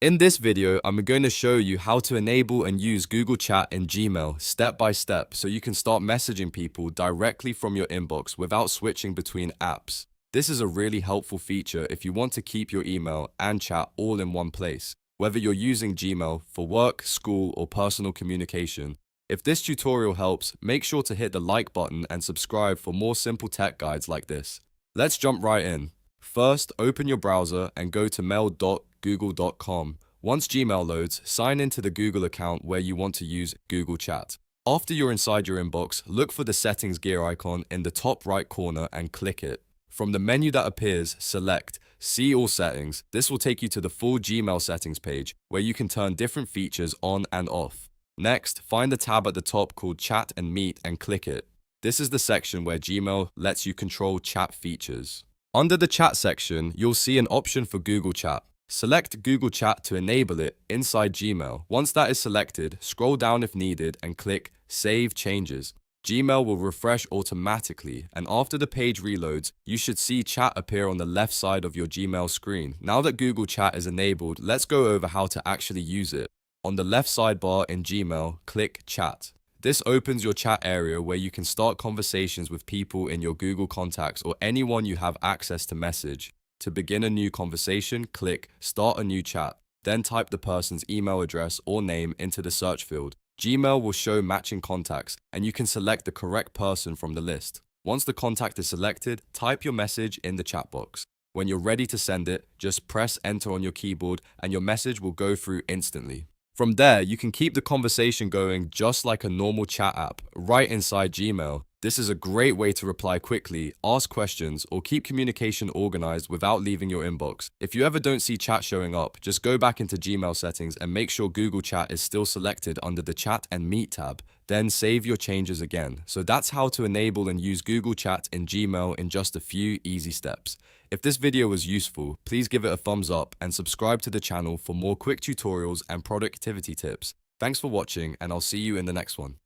In this video, I'm going to show you how to enable and use Google Chat in Gmail step by step so you can start messaging people directly from your inbox without switching between apps. This is a really helpful feature if you want to keep your email and chat all in one place, whether you're using Gmail for work, school, or personal communication. If this tutorial helps, make sure to hit the like button and subscribe for more simple tech guides like this. Let's jump right in. First, open your browser and go to mail.google.com. Once Gmail loads, sign into the Google account where you want to use Google Chat. After you're inside your inbox, look for the settings gear icon in the top right corner and click it. From the menu that appears, select See All Settings. This will take you to the full Gmail settings page where you can turn different features on and off. Next, find the tab at the top called Chat and Meet and click it. This is the section where Gmail lets you control chat features. Under the chat section, you'll see an option for Google Chat. Select Google Chat to enable it inside Gmail. Once that is selected, scroll down if needed and click Save Changes. Gmail will refresh automatically, and after the page reloads, you should see chat appear on the left side of your Gmail screen. Now that Google Chat is enabled, let's go over how to actually use it. On the left sidebar in Gmail, click Chat. This opens your chat area where you can start conversations with people in your Google contacts or anyone you have access to message. To begin a new conversation, click Start a new chat. Then type the person's email address or name into the search field. Gmail will show matching contacts, and you can select the correct person from the list. Once the contact is selected, type your message in the chat box. When you're ready to send it, just press enter on your keyboard and your message will go through instantly. From there, you can keep the conversation going just like a normal chat app, right inside Gmail. This is a great way to reply quickly, ask questions, or keep communication organized without leaving your inbox. If you ever don't see chat showing up, just go back into Gmail settings and make sure Google Chat is still selected under the Chat and Meet tab. Then save your changes again. So that's how to enable and use Google Chat in Gmail in just a few easy steps. If this video was useful, please give it a thumbs up and subscribe to the channel for more quick tutorials and productivity tips. Thanks for watching, and I'll see you in the next one.